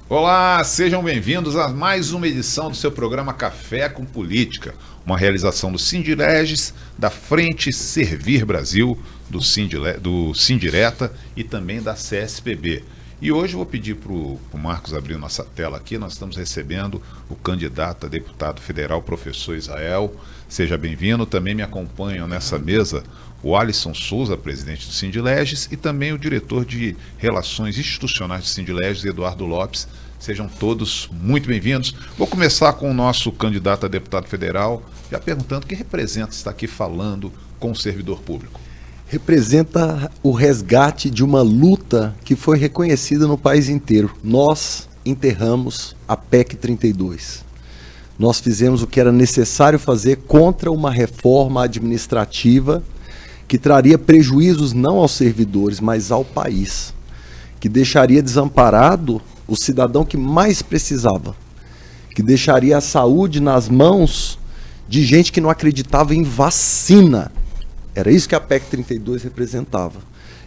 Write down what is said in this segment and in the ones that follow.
Olá, sejam bem-vindos a mais uma edição do seu programa Café com Política, uma realização do Sindileges, da Frente Servir Brasil, do Sindireta e também da CSPB. E hoje eu vou pedir para o Marcos abrir nossa tela aqui. Nós estamos recebendo o candidato a deputado federal, professor Israel. Seja bem-vindo. Também me acompanham nessa mesa o Alisson Souza, presidente do Sindileges, e também o diretor de Relações Institucionais do Sindileges, Eduardo Lopes. Sejam todos muito bem-vindos. Vou começar com o nosso candidato a deputado federal, já perguntando o que representa estar aqui falando com o servidor público. Representa o resgate de uma luta que foi reconhecida no país inteiro. Nós enterramos a PEC 32. Nós fizemos o que era necessário fazer contra uma reforma administrativa que traria prejuízos não aos servidores, mas ao país, que deixaria desamparado o cidadão que mais precisava, que deixaria a saúde nas mãos de gente que não acreditava em vacina. Era isso que a PEC 32 representava.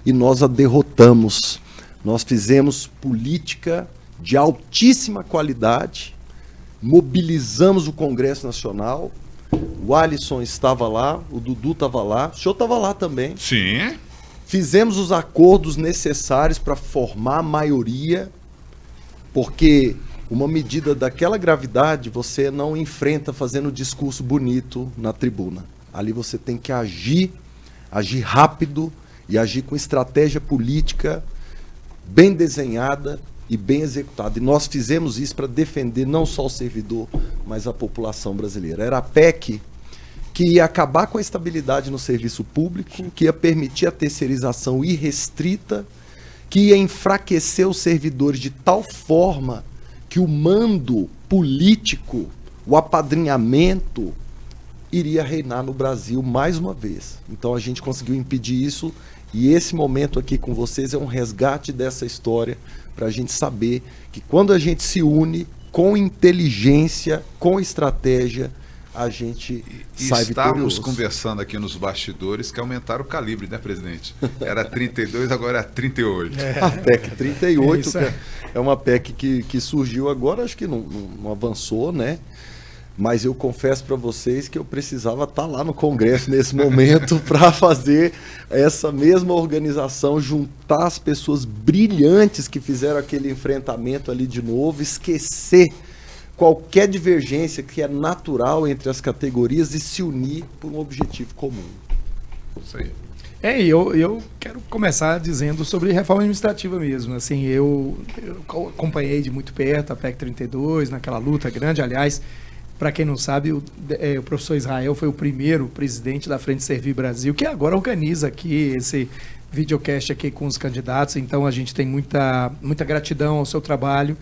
E nós a derrotamos. Nós fizemos política de altíssima qualidade, mobilizamos o Congresso Nacional, o Alisson estava lá, o Dudu estava lá, o senhor estava lá também. Sim. Fizemos os acordos necessários para formar a maioria, porque uma medida daquela gravidade você não enfrenta fazendo discurso bonito na tribuna. Ali você tem que agir rápido e agir com estratégia política bem desenhada e bem executada. E nós fizemos isso para defender não só o servidor, mas a população brasileira. Era a PEC que ia acabar com a estabilidade no serviço público, que ia permitir a terceirização irrestrita, que ia enfraquecer os servidores de tal forma que o mando político, o apadrinhamento, iria reinar no Brasil mais uma vez. Então a gente conseguiu impedir isso, e esse momento aqui com vocês é um resgate dessa história, para a gente saber que quando a gente se une com inteligência, com estratégia, a gente sai vitorioso. Estávamos conversando aqui nos bastidores que aumentaram o calibre, né, presidente? Era 32, agora é 38. A PEC 38 é uma PEC que surgiu agora, acho que não avançou, né? Mas eu confesso para vocês que eu precisava estar lá no Congresso nesse momento para fazer essa mesma organização, juntar as pessoas brilhantes que fizeram aquele enfrentamento ali de novo, esquecer qualquer divergência que é natural entre as categorias e se unir por um objetivo comum. Isso aí. Eu quero começar dizendo sobre reforma administrativa mesmo. Assim, eu acompanhei de muito perto a PEC 32, naquela luta grande, aliás. Para quem não sabe, o professor Israel foi o primeiro presidente da Frente Servir Brasil, que agora organiza aqui esse videocast aqui com os candidatos. Então a gente tem muita gratidão ao seu trabalho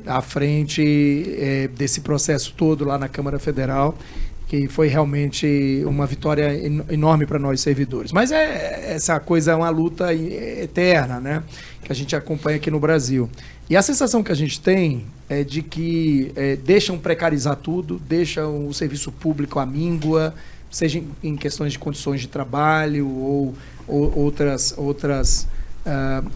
à frente desse processo todo lá na Câmara Federal, que foi realmente uma vitória enorme para nós servidores. Mas essa coisa é uma luta eterna, né, que a gente acompanha aqui no Brasil. E a sensação que a gente tem é de que deixam precarizar tudo, deixam o serviço público à míngua, seja em questões de condições de trabalho ou outras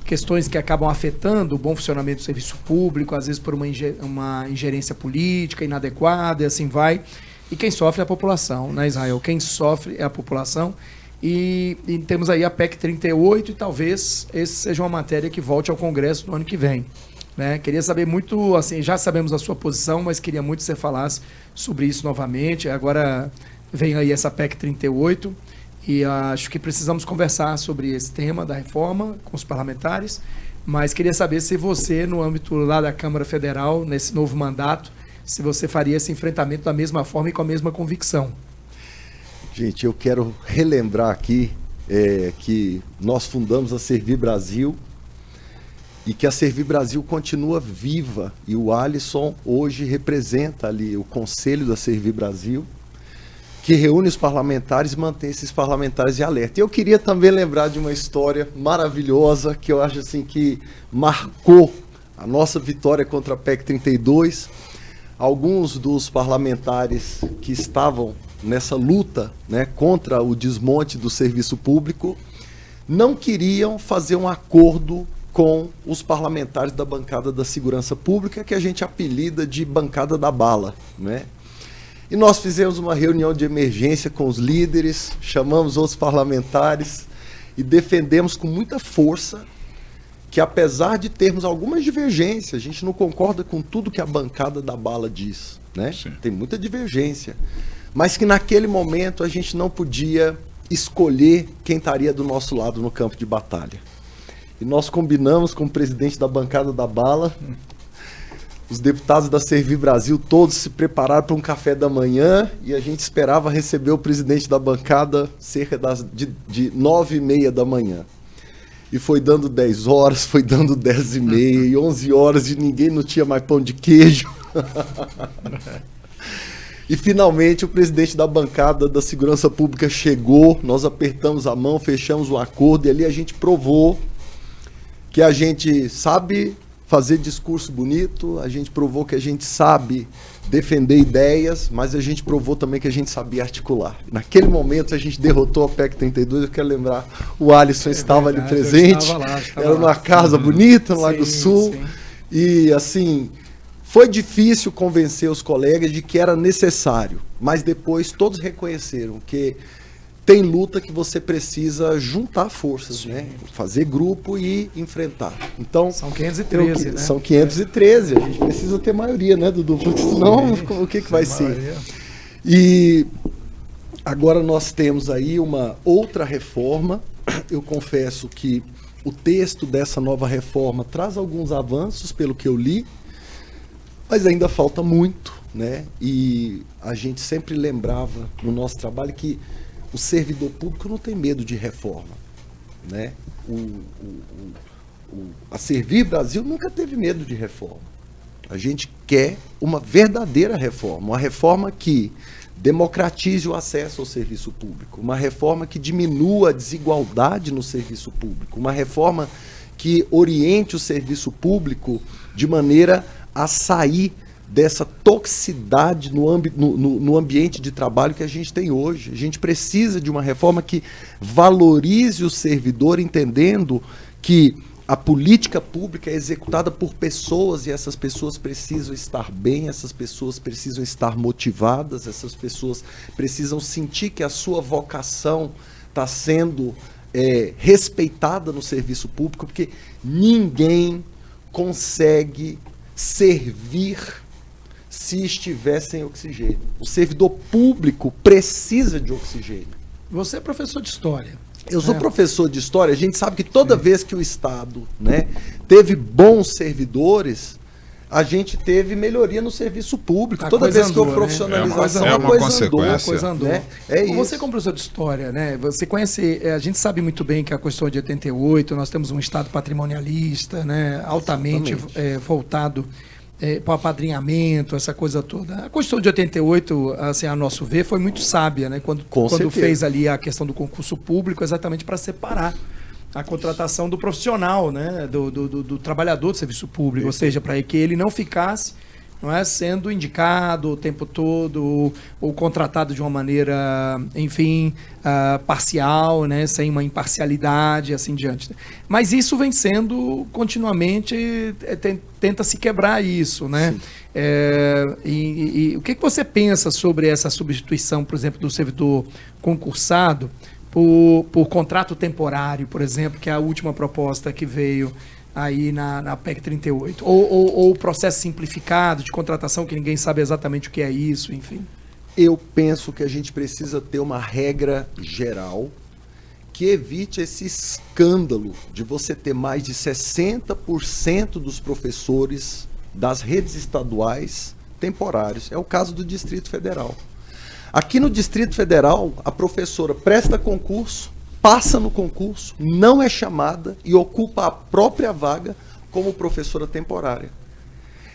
questões que acabam afetando o bom funcionamento do serviço público, às vezes por uma ingerência política inadequada, e assim vai. E quem sofre é a população, né, Israel? Quem sofre é a população. E temos aí a PEC 38 e talvez essa seja uma matéria que volte ao Congresso no ano que vem. Né? Queria saber muito, assim, já sabemos a sua posição, mas queria muito que você falasse sobre isso novamente. Agora vem aí essa PEC 38 e acho que precisamos conversar sobre esse tema da reforma com os parlamentares, mas queria saber se você, no âmbito lá da Câmara Federal, nesse novo mandato, se você faria esse enfrentamento da mesma forma e com a mesma convicção. Gente, eu quero relembrar aqui que nós fundamos a Servir Brasil e que a Servir Brasil continua viva, e o Alisson hoje representa ali o Conselho da Servir Brasil, que reúne os parlamentares e mantém esses parlamentares de alerta. E eu queria também lembrar de uma história maravilhosa que eu acho assim que marcou a nossa vitória contra a PEC 32. Alguns dos parlamentares que estavam nessa luta, né, contra o desmonte do serviço público não queriam fazer um acordo com os parlamentares da bancada da Segurança Pública, que a gente apelida de bancada da bala, né? E nós fizemos uma reunião de emergência com os líderes, chamamos outros parlamentares e defendemos com muita força que, apesar de termos algumas divergências, a gente não concorda com tudo que a bancada da bala diz, né? Sim. Tem muita divergência, mas que naquele momento a gente não podia escolher quem estaria do nosso lado no campo de batalha. E nós combinamos com o presidente da bancada da bala, os deputados da Servir Brasil todos se prepararam para um café da manhã e a gente esperava receber o presidente da bancada cerca de 9h30 da manhã. E foi dando 10 horas, foi dando 10h30 e 11 horas e ninguém não tinha mais pão de queijo. E finalmente o presidente da bancada da Segurança Pública chegou, nós apertamos a mão, fechamos um acordo e ali a gente provou que a gente sabe fazer discurso bonito, a gente provou que a gente sabe defender ideias, mas a gente provou também que a gente sabia articular. Naquele momento a gente derrotou a PEC 32, eu quero lembrar, o Alisson estava ali presente, estava era numa casa bonita no Lago Sul, sim. E assim, foi difícil convencer os colegas de que era necessário, mas depois todos reconheceram que tem luta que você precisa juntar forças, né? Fazer grupo e enfrentar. Então, são 513, né? São 513, a gente precisa ter maioria, né, Dudu? Porque senão, o que vai ser? E agora nós temos aí uma outra reforma. Eu confesso que o texto dessa nova reforma traz alguns avanços, pelo que eu li, mas ainda falta muito, né? E a gente sempre lembrava no nosso trabalho que o servidor público não tem medo de reforma, né? A Servir Brasil nunca teve medo de reforma. A gente quer uma verdadeira reforma, uma reforma que democratize o acesso ao serviço público, uma reforma que diminua a desigualdade no serviço público, uma reforma que oriente o serviço público de maneira a sair dessa toxicidade no ambiente de trabalho que a gente tem hoje. A gente precisa de uma reforma que valorize o servidor, entendendo que a política pública é executada por pessoas e essas pessoas precisam estar bem, essas pessoas precisam estar motivadas, essas pessoas precisam sentir que a sua vocação está sendo respeitada no serviço público, porque ninguém consegue servir se estiver sem oxigênio. O servidor público precisa de oxigênio. Você é professor de história. Eu sou professor de história. A gente sabe que toda vez que o Estado, né, teve bons servidores, a gente teve melhoria no serviço público. Toda vez que houve profissionalização, a coisa andou. Né? É isso. Você, como professor de história, né, você conhece, a gente sabe muito bem que a Constituição de 88, nós temos um Estado patrimonialista, né, altamente voltado para o apadrinhamento, essa coisa toda. A Constituição de 88, assim, a nosso ver, foi muito sábia, né? Quando fez ali a questão do concurso público, exatamente para separar a contratação do profissional, né? Do trabalhador do serviço público, ou seja, para que ele não ficasse, não é, sendo indicado o tempo todo ou contratado de uma maneira, enfim, parcial, né, sem uma imparcialidade, assim diante. Mas isso vem sendo continuamente, tenta se quebrar isso, né? E o que você pensa sobre essa substituição, por exemplo, do servidor concursado por contrato temporário, por exemplo, que é a última proposta que veio aí na PEC 38, ou o processo simplificado de contratação, que ninguém sabe exatamente o que é isso, enfim? Eu penso que a gente precisa ter uma regra geral que evite esse escândalo de você ter mais de 60% dos professores das redes estaduais temporários. É o caso do Distrito Federal. Aqui no Distrito Federal, a professora presta concurso, passa no concurso, não é chamada e ocupa a própria vaga como professora temporária.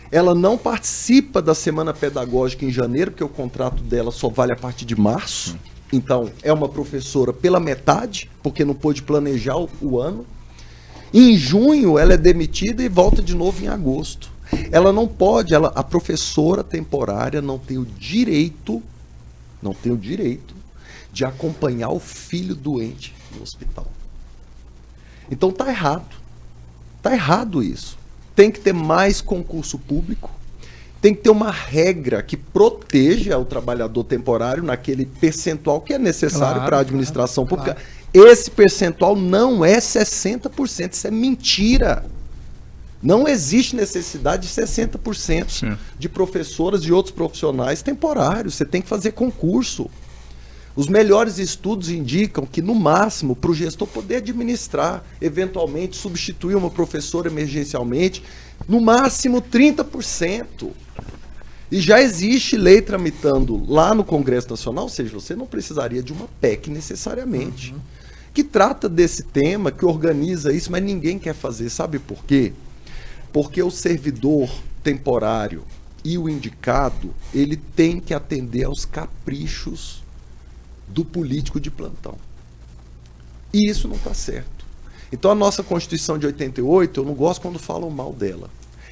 Ela não participa da semana pedagógica em janeiro, porque o contrato dela só vale a partir de março. Então, é uma professora pela metade, porque não pôde planejar o ano. Em junho, ela é demitida e volta de novo em agosto. Ela não pode, a professora temporária não tem o direito de acompanhar o filho doente no hospital. Então tá errado. Está errado isso. Tem que ter mais concurso público, tem que ter uma regra que proteja o trabalhador temporário naquele percentual que é necessário para a administração pública. Claro. Esse percentual não é 60%, isso é mentira. Não existe necessidade de 60% Sim. de professoras e outros profissionais temporários. Você tem que fazer concurso. Os melhores estudos indicam que, no máximo, para o gestor poder administrar, eventualmente substituir uma professora emergencialmente, no máximo 30%. E já existe lei tramitando lá no Congresso Nacional, ou seja, você não precisaria de uma PEC necessariamente, que trata desse tema, que organiza isso, mas ninguém quer fazer. Sabe por quê? Porque o servidor temporário e o indicado, ele tem que atender aos caprichos do político de plantão. E isso não está certo. Então a nossa Constituição de 88, eu não gosto quando falam mal dela.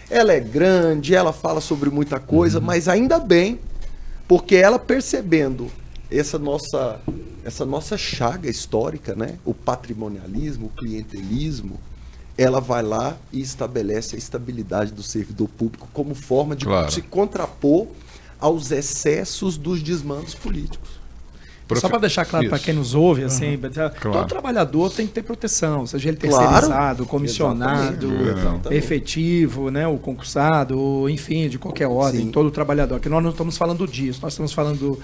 Ela é grande, ela fala sobre muita coisa, mas ainda bem, porque ela percebendo essa nossa chaga histórica, né? O patrimonialismo, o clientelismo, ela vai lá e estabelece a estabilidade do servidor público como forma de se contrapor aos excessos dos desmandos políticos. Só para deixar claro para quem nos ouve, assim, todo trabalhador tem que ter proteção, seja ele terceirizado, comissionado, efetivo, né, o concursado, enfim, de qualquer ordem, todo trabalhador. Aqui nós não estamos falando disso, nós estamos falando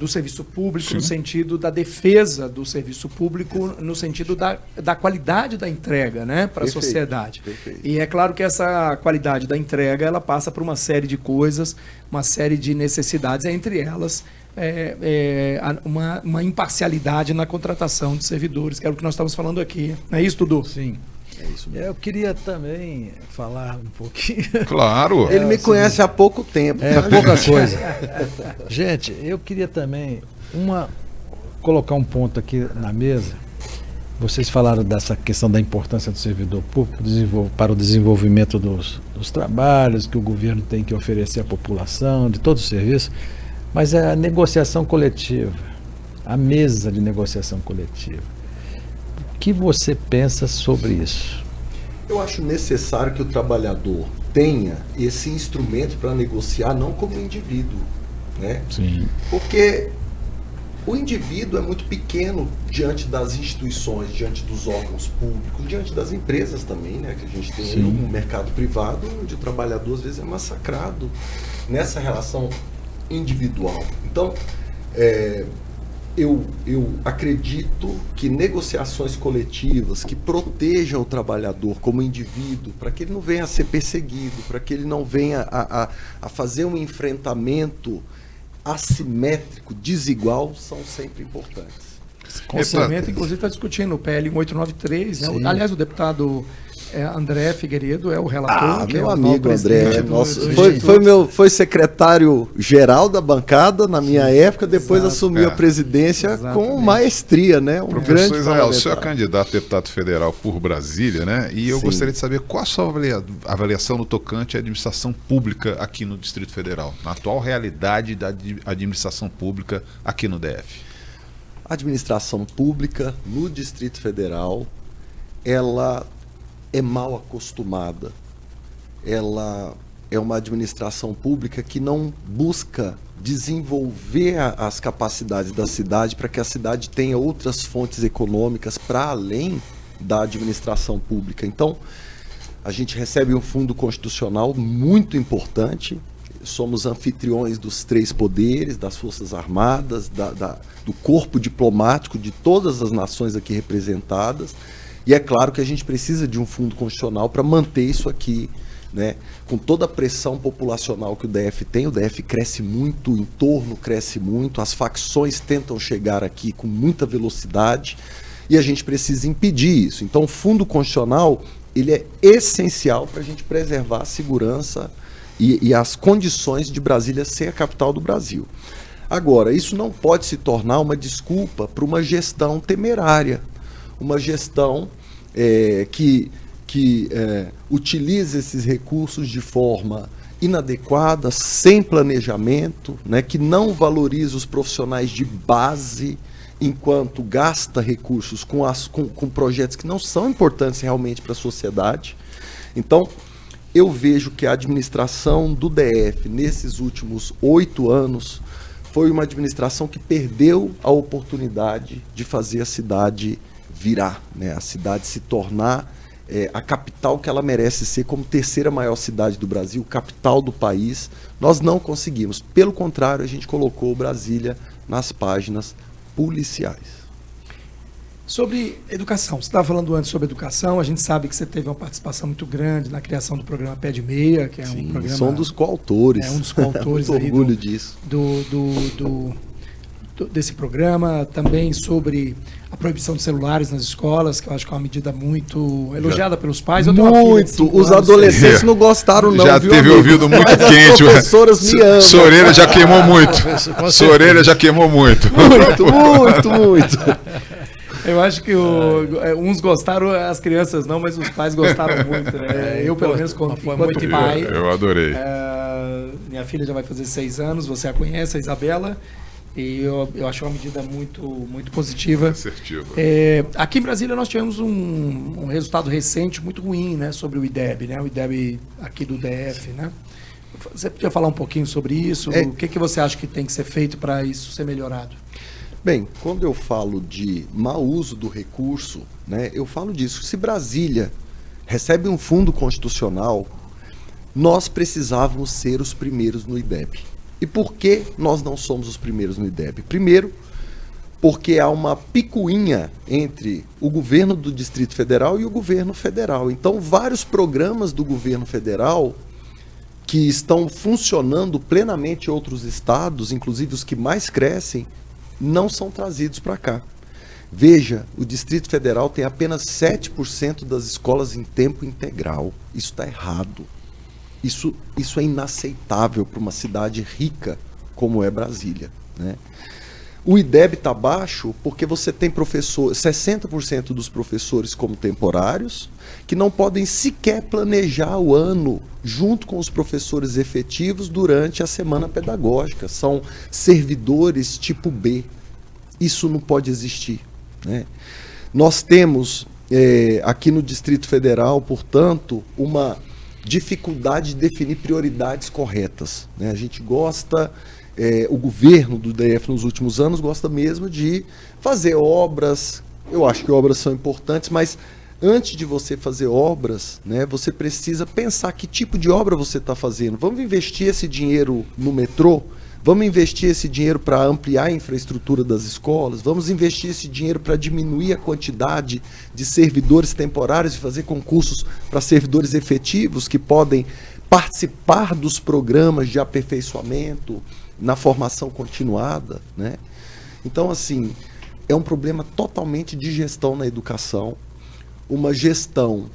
do serviço público no sentido da defesa do serviço público, no sentido da qualidade da entrega, né, para a sociedade. Perfeito. E é claro que essa qualidade da entrega, ela passa por uma série de coisas, uma série de necessidades, entre elas uma imparcialidade na contratação de servidores, que é o que nós estamos falando aqui. Não é isso, Dudu? Sim. É isso mesmo. Eu queria também falar um pouquinho. Claro. Ele me conhece há pouco tempo. É pouca coisa. Gente, eu queria também colocar um ponto aqui na mesa. Vocês falaram dessa questão da importância do servidor público para o desenvolvimento dos trabalhos que o governo tem que oferecer à população, de todos os serviços. Mas é a negociação coletiva, a mesa de negociação coletiva. O que você pensa sobre isso? Eu acho necessário que o trabalhador tenha esse instrumento para negociar, não como indivíduo, né? Sim. Porque o indivíduo é muito pequeno diante das instituições, diante dos órgãos públicos, diante das empresas também, né? Que a gente tem um mercado privado onde o trabalhador às vezes é massacrado nessa relação individual. Então, eu acredito que negociações coletivas que protejam o trabalhador como indivíduo, para que ele não venha a ser perseguido, para que ele não venha a fazer um enfrentamento assimétrico, desigual, são sempre importantes. Conselhamento, inclusive, está discutindo o PL 1893, né? Aliás, o deputado André Figueiredo é o relator. Meu amigo André, foi secretário-geral da bancada na minha época, depois assumiu a presidência com maestria, né? Professor Israel, o senhor é candidato a deputado federal por Brasília, né? E eu gostaria de saber qual a sua avaliação no tocante à administração pública aqui no Distrito Federal, na atual realidade da administração pública aqui no DF. A administração pública no Distrito Federal, ela é mal acostumada. Ela é uma administração pública que não busca desenvolver as capacidades da cidade para que a cidade tenha outras fontes econômicas para além da administração pública. Então, a gente recebe um fundo constitucional muito importante. Somos anfitriões dos 3 poderes, das Forças Armadas, do corpo diplomático de todas as nações aqui representadas. E é claro que a gente precisa de um fundo constitucional para manter isso aqui, né? Com toda a pressão populacional que o DF tem, o DF cresce muito, o entorno cresce muito, as facções tentam chegar aqui com muita velocidade e a gente precisa impedir isso. Então o fundo constitucional, ele é essencial para a gente preservar a segurança e as condições de Brasília ser a capital do Brasil. Agora, isso não pode se tornar uma desculpa para uma gestão temerária, uma gestão que utiliza esses recursos de forma inadequada, sem planejamento, né, que não valoriza os profissionais de base, enquanto gasta recursos com projetos que não são importantes realmente para a sociedade. Então, eu vejo que a administração do DF, nesses últimos 8 anos, foi uma administração que perdeu a oportunidade de fazer a cidade virar, né? A cidade se tornar a capital que ela merece ser, como terceira maior cidade do Brasil, capital do país. Nós não conseguimos. Pelo contrário, a gente colocou Brasília nas páginas policiais. Sobre educação, você estava falando antes sobre educação, a gente sabe que você teve uma participação muito grande na criação do programa Pé de Meia, que é Sim, um programa... sou um dos coautores. É um dos coautores muito aí orgulho disso. Desse programa, também sobre a proibição de celulares nas escolas, que eu acho que é uma medida muito elogiada pelos pais. Eu tenho uma filha de 5 Os anos. adolescentes não gostaram não, Já viu, teve amigo? ouvido muito Mas quente. as professoras me amam. Sua orelha já queimou muito. Sua orelha já queimou muito. Muito. Eu acho que uns gostaram, as crianças não, mas os pais gostaram muito. Né? Eu, pelo menos, enquanto pai... Eu adorei. Minha filha já vai fazer 6 anos, você a conhece, a Isabela, e eu acho uma medida muito, muito positiva. Assertiva. Aqui em Brasília nós tivemos um resultado recente muito ruim, né, sobre o IDEB, né, o IDEB aqui do DF. Né? Você podia falar um pouquinho sobre isso? O que você acha que tem que ser feito para isso ser melhorado? Bem, quando eu falo de mau uso do recurso, né, eu falo disso. Se Brasília recebe um fundo constitucional, nós precisávamos ser os primeiros no IDEB. E por que nós não somos os primeiros no IDEB? Primeiro, porque há uma picuinha entre o governo do Distrito Federal e o governo federal. Então, vários programas do governo federal que estão funcionando plenamente em outros estados, inclusive os que mais crescem, não são trazidos para cá. Veja, o Distrito Federal tem apenas 7% das escolas em tempo integral. Isso está errado. Isso é inaceitável para uma cidade rica como é Brasília. Né? O IDEB está baixo porque você tem 60% dos professores como temporários, que não podem sequer planejar o ano junto com os professores efetivos durante a semana pedagógica. São servidores tipo B. Isso não pode existir. Né? Nós temos aqui no Distrito Federal, portanto, uma dificuldade de definir prioridades corretas. Né? A gente gosta, o governo do DF nos últimos anos gosta mesmo de fazer obras. Eu acho que obras são importantes, mas antes de você fazer obras, né, você precisa pensar que tipo de obra você está fazendo. Vamos investir esse dinheiro no metrô? Vamos investir esse dinheiro para ampliar a infraestrutura das escolas? Vamos investir esse dinheiro para diminuir a quantidade de servidores temporários e fazer concursos para servidores efetivos que podem participar dos programas de aperfeiçoamento na formação continuada, né? Então, assim, é um problema totalmente de gestão na educação, uma gestão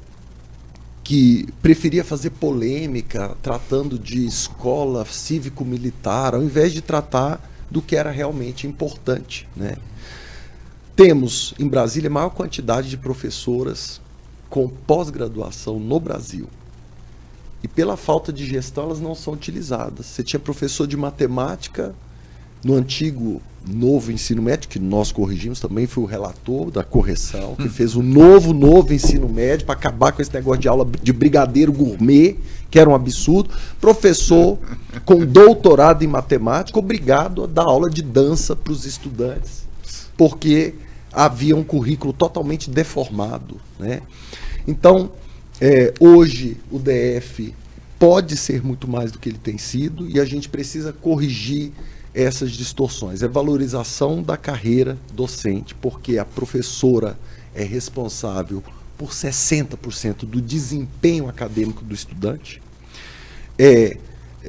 que preferia fazer polêmica tratando de escola cívico-militar, ao invés de tratar do que era realmente importante. Né? Temos em Brasília a maior quantidade de professoras com pós-graduação no Brasil. E pela falta de gestão elas não são utilizadas. Você tinha professor de matemática no antigo novo ensino médio, que nós corrigimos também, foi o relator da correção, que fez o novo ensino médio para acabar com esse negócio de aula de brigadeiro gourmet, que era um absurdo. Professor com doutorado em matemática, obrigado a dar aula de dança para os estudantes, porque havia um currículo totalmente deformado. Né? Então, hoje o DF pode ser muito mais do que ele tem sido e a gente precisa corrigir essas distorções. É valorização da carreira docente, porque a professora é responsável por 60% do desempenho acadêmico do estudante.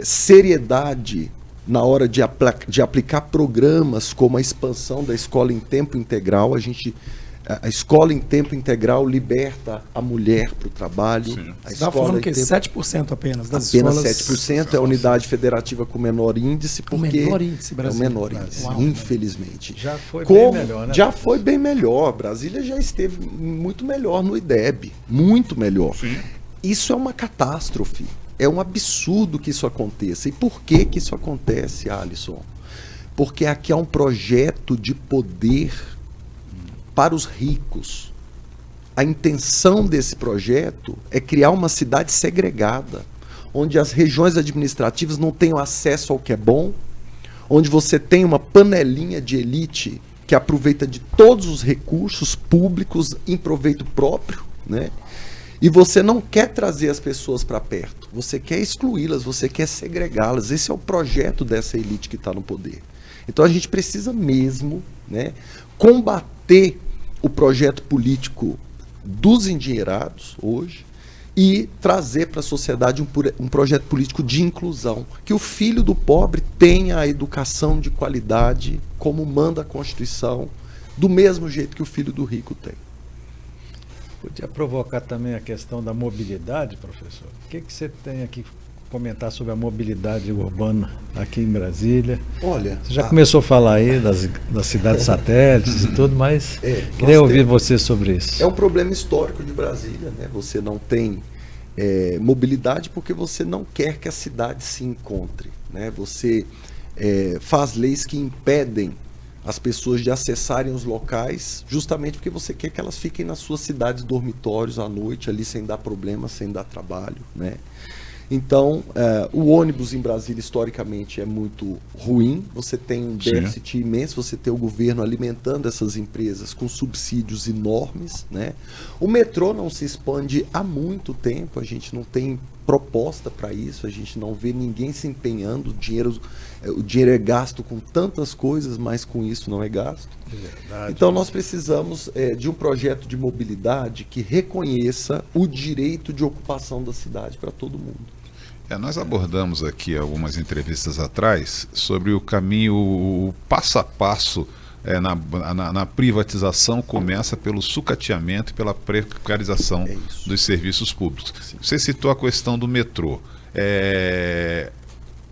Seriedade na hora de aplicar programas como a expansão da escola em tempo integral. A escola em tempo integral liberta a mulher para o trabalho. Sim. Você estava falando que 7% apenas das apenas escolas... 7% é a unidade federativa com menor índice, porque... O menor índice brasileiro. É o menor índice, Uau, infelizmente. Já foi bem melhor, né? Já foi bem melhor. Brasília já esteve muito melhor no IDEB. Muito melhor. Sim. Isso é uma catástrofe. É um absurdo que isso aconteça. E por que isso acontece, Alisson? Porque aqui há um projeto de poder para os ricos. a intenção desse projeto é criar uma cidade segregada, onde as regiões administrativas não tenham acesso ao que é bom, onde você tem uma panelinha de elite que aproveita de todos os recursos públicos em proveito próprio, né? E você não quer trazer as pessoas para perto, você quer excluí-las, você quer segregá-las. Esse é o projeto dessa elite que está no poder. Então a gente precisa mesmo, né, combater o projeto político dos endinheirados hoje e trazer para a sociedade um projeto político de inclusão, que o filho do pobre tenha a educação de qualidade, como manda a Constituição, do mesmo jeito que o filho do rico tem. Podia provocar também a questão da mobilidade, professor? O que você tem aqui comentar sobre a mobilidade urbana aqui em Brasília? Olha, você já começou a falar aí das cidades satélites e tudo, mas queria ouvir você sobre isso. É um problema histórico de Brasília, né? Você não tem mobilidade porque você não quer que a cidade se encontre, né? Você faz leis que impedem as pessoas de acessarem os locais, justamente porque você quer que elas fiquem nas suas cidades dormitórios à noite, ali sem dar problema, sem dar trabalho, né? Então, o ônibus em Brasília, historicamente, é muito ruim. Você tem um déficit imenso, você tem o governo alimentando essas empresas com subsídios enormes, né? O metrô não se expande há muito tempo, a gente não tem proposta para isso, a gente não vê ninguém se empenhando, o dinheiro é gasto com tantas coisas, mas com isso não é gasto. Verdade. Então nós precisamos de um projeto de mobilidade que reconheça o direito de ocupação da cidade para todo mundo. Nós abordamos aqui algumas entrevistas atrás sobre o caminho, o passo a passo na privatização começa pelo sucateamento e pela precarização dos serviços públicos. Sim. Você citou a questão do metrô.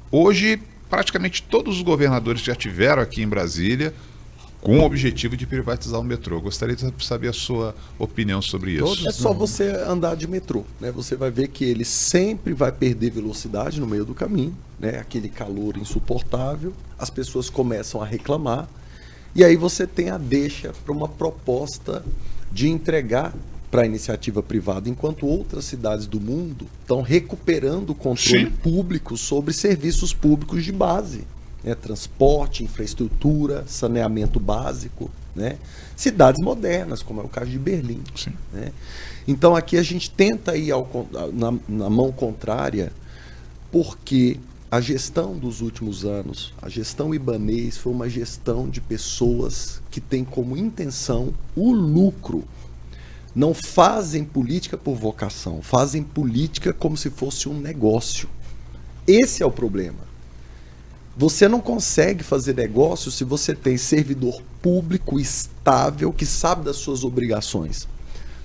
Hoje, praticamente todos os governadores já tiveram aqui em Brasília com o objetivo de privatizar o metrô. Gostaria de saber a sua opinião sobre isso. É só você andar de metrô, né? Você vai ver que ele sempre vai perder velocidade no meio do caminho, né? Aquele calor insuportável, as pessoas começam a reclamar, e aí você tem a deixa para uma proposta de entregar para a iniciativa privada, enquanto outras cidades do mundo estão recuperando o controle público sobre serviços públicos de base. Transporte, infraestrutura, saneamento básico, né? Cidades modernas, como é o caso de Berlim. Né? Então aqui a gente tenta ir na mão contrária, porque a gestão dos últimos anos, a gestão Ibanez, foi uma gestão de pessoas que têm como intenção o lucro. Não fazem política por vocação, fazem política como se fosse um negócio. Esse é o problema. Você não consegue fazer negócio se você tem servidor público estável que sabe das suas obrigações.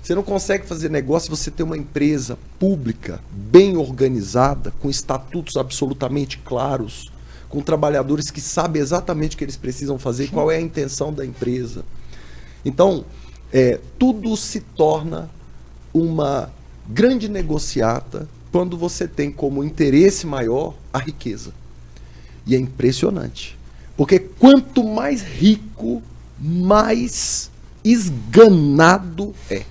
Você não consegue fazer negócio se você tem uma empresa pública bem organizada, com estatutos absolutamente claros, com trabalhadores que sabem exatamente o que eles precisam fazer, qual é a intenção da empresa. Então, tudo se torna uma grande negociata quando você tem como interesse maior a riqueza. E é impressionante, porque quanto mais rico, mais esganado é.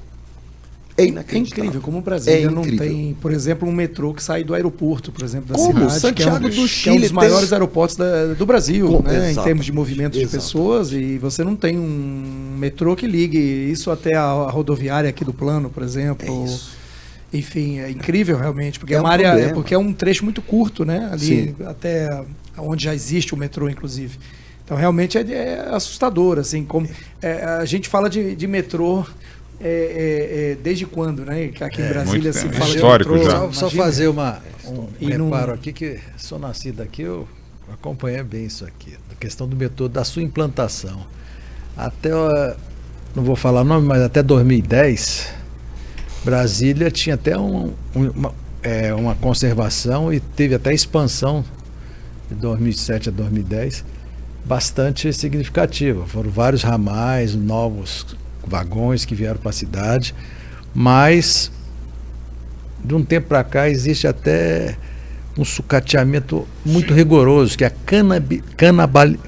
É inacreditável. É incrível como o Brasília não tem, por exemplo, um metrô que sai do aeroporto, por exemplo, da cidade. Santiago do Chile, que é um dos maiores aeroportos do Brasil, né, em termos de movimento de pessoas, e você não tem um metrô que ligue isso até a rodoviária aqui do Plano, por exemplo. Enfim, é incrível realmente, porque é uma área, porque é um trecho muito curto, né? Ali até onde já existe o metrô, inclusive. Então realmente é assustador, assim, como a gente fala de metrô desde quando, né? Aqui em Brasília se fala histórico de metrô. Só fazer um reparo aqui, que sou nascido aqui, eu acompanhei bem isso aqui, a questão do metrô, da sua implantação. Até, não vou falar o nome, mas até 2010... Brasília tinha até uma conservação e teve até expansão de 2007 a 2010 bastante significativa. Foram vários ramais, novos vagões que vieram para a cidade, mas de um tempo para cá existe até um sucateamento muito rigoroso, que é a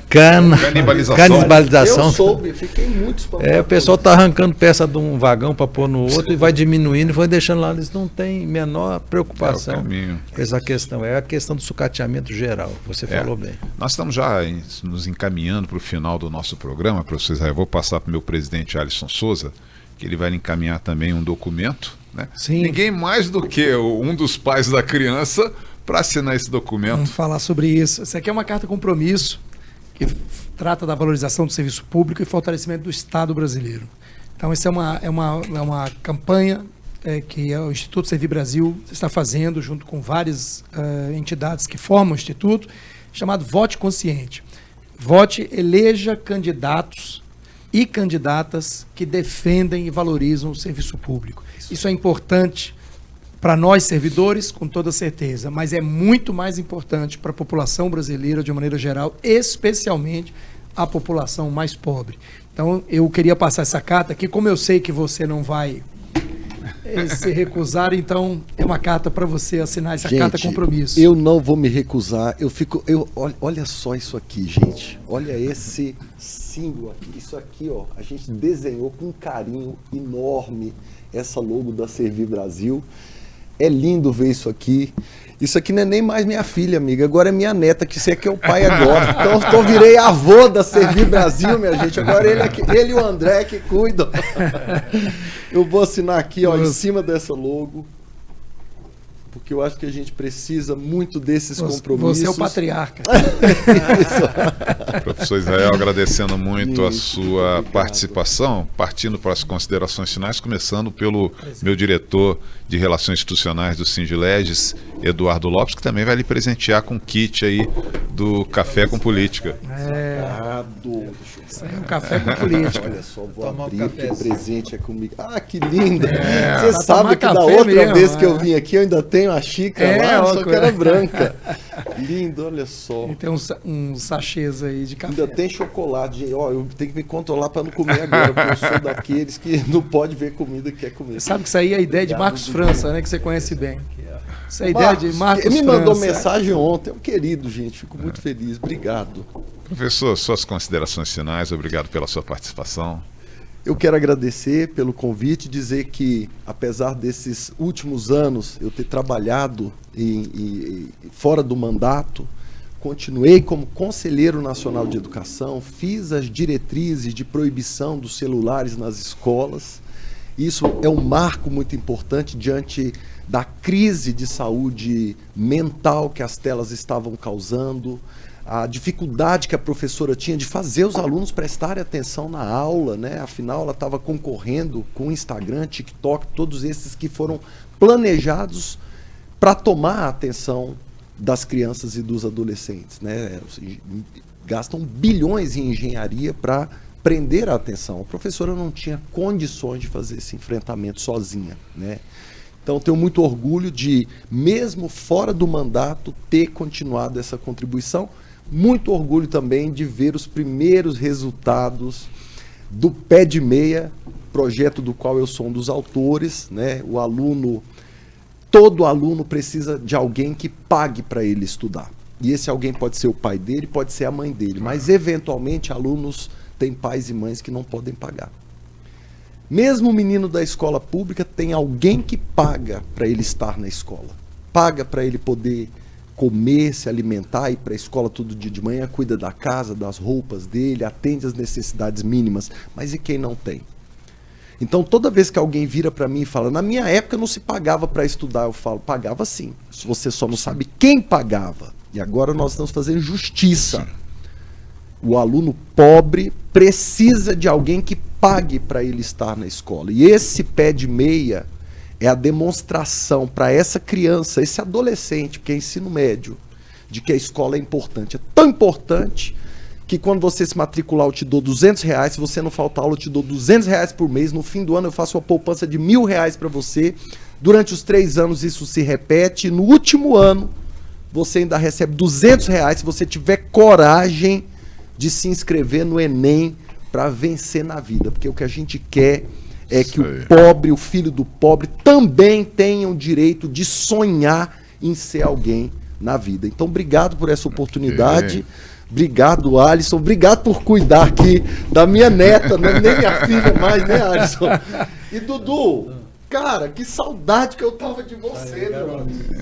canibalização. Eu soube, fiquei muito espantado. O pessoal está arrancando peça de um vagão para pôr no outro e vai diminuindo e vai deixando lá. Eles não têm menor preocupação com essa questão. É a questão do sucateamento geral. Você falou bem. Nós estamos já nos encaminhando para o final do nosso programa, professor Israel. Eu vou passar para o meu presidente Alisson Souza, que ele vai encaminhar também um documento. Né? Sim. Ninguém mais do que um dos pais da criança para assinar esse documento. Vamos falar sobre isso. Essa aqui é uma carta compromisso que trata da valorização do serviço público e fortalecimento do Estado brasileiro. Então, essa é uma campanha que o Instituto Servir Brasil está fazendo junto com várias entidades que formam o Instituto, chamado Vote Consciente. Vote, eleja candidatos e candidatas que defendem e valorizam o serviço público. Isso é importante para nós servidores, com toda certeza, mas é muito mais importante para a população brasileira de maneira geral, especialmente a população mais pobre. Então, eu queria passar essa carta aqui, como eu sei que você não vai se recusar, então é uma carta para você assinar essa carta compromisso. Eu não vou me recusar, olha só isso aqui, gente, olha esse símbolo aqui, isso aqui, ó, a gente desenhou com um carinho enorme essa logo da Servir Brasil. É lindo ver isso aqui. Isso aqui não é nem mais minha filha, amiga. Agora é minha neta, que você é que é o pai agora. Então eu virei avô da Servir Brasil, minha gente. Agora ele e o André que cuidam. Eu vou assinar aqui, ó, em cima dessa logo. Porque eu acho que a gente precisa muito desses compromissos. Você é o patriarca. Professor Israel, agradecendo muito a sua participação, partindo para as considerações finais, começando pelo meu diretor de Relações Institucionais do Sindileges, Eduardo Lopes, que também vai lhe presentear com um kit aí do Café com Política. Isso aí é um Café com Política. Olha só, vou abrir aqui, o presente é comigo. Ah, que lindo! Você sabe que da outra vez que eu vim aqui, eu ainda tenho a xícara lá, só que era branca. Lindo, olha só. E tem uns sachês aí de café. Ainda tem chocolate. Ó, eu tenho que me controlar para não comer agora, porque eu sou daqueles que não pode ver comida que quer comer. Sabe que isso aí é a ideia de Marcos França, né? Que você conhece bem. Essa é a ideia de Marcos França. Ele me mandou mensagem ontem. É um querido, gente. Fico muito feliz. Obrigado. Professor, suas considerações finais. Obrigado pela sua participação. Eu quero agradecer pelo convite, dizer que, apesar desses últimos anos eu ter trabalhado fora do mandato, continuei como Conselheiro Nacional de Educação, fiz as diretrizes de proibição dos celulares nas escolas. Isso é um marco muito importante diante da crise de saúde mental que as telas estavam causando, a dificuldade que a professora tinha de fazer os alunos prestarem atenção na aula, né? Afinal, ela estava concorrendo com o Instagram, TikTok, todos esses que foram planejados para tomar a atenção das crianças e dos adolescentes, né? Gastam bilhões em engenharia para prender a atenção. A professora não tinha condições de fazer esse enfrentamento sozinha, né? Então, tenho muito orgulho de, mesmo fora do mandato, ter continuado essa contribuição. Muito orgulho também de ver os primeiros resultados do Pé de Meia, projeto do qual eu sou um dos autores, né? Todo aluno precisa de alguém que pague para ele estudar. E esse alguém pode ser o pai dele, pode ser a mãe dele, mas eventualmente alunos têm pais e mães que não podem pagar. Mesmo o menino da escola pública tem alguém que paga para ele estar na escola. Paga para ele poder comer, se alimentar, ir para a escola todo dia de manhã, cuida da casa, das roupas dele, atende às necessidades mínimas. Mas e quem não tem? Então, toda vez que alguém vira para mim e fala, na minha época não se pagava para estudar, eu falo, pagava sim. Você só não sabe quem pagava. E agora nós estamos fazendo justiça. O aluno pobre precisa de alguém que pague para ele estar na escola. E esse Pé de Meia é a demonstração para essa criança, esse adolescente, que é ensino médio, de que a escola é importante. É tão importante que quando você se matricular eu te dou R$200, se você não faltar aula eu te dou R$200 por mês, no fim do ano eu faço uma poupança de R$1.000 para você, durante os 3 anos isso se repete, e no último ano você ainda recebe R$200 se você tiver coragem de se inscrever no Enem para vencer na vida, porque o que a gente quer é que o pobre, o filho do pobre, também tenha o direito de sonhar em ser alguém na vida. Então, obrigado por essa oportunidade. Obrigado, Alisson. Obrigado por cuidar aqui da minha neta, não é nem minha filha mais, né, Alisson? E Dudu, cara, que saudade que eu tava de você, meu amigo.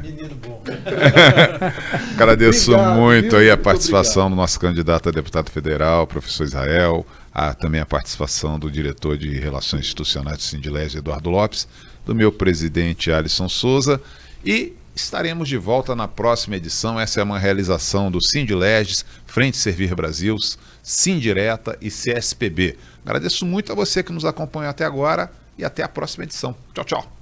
Menino bom. Agradeço Obrigado, muito viu? aí a Muito participação do nosso candidato a deputado federal, professor Israel, também a participação do diretor de Relações Institucionais do Sindilege, Eduardo Lopes, do meu presidente Alisson Souza, e estaremos de volta na próxima edição. Essa é uma realização do Sindileges, Frente Servir Brasil, Sindireta e CSPB. Agradeço muito a você que nos acompanhou até agora e até a próxima edição. Tchau, tchau.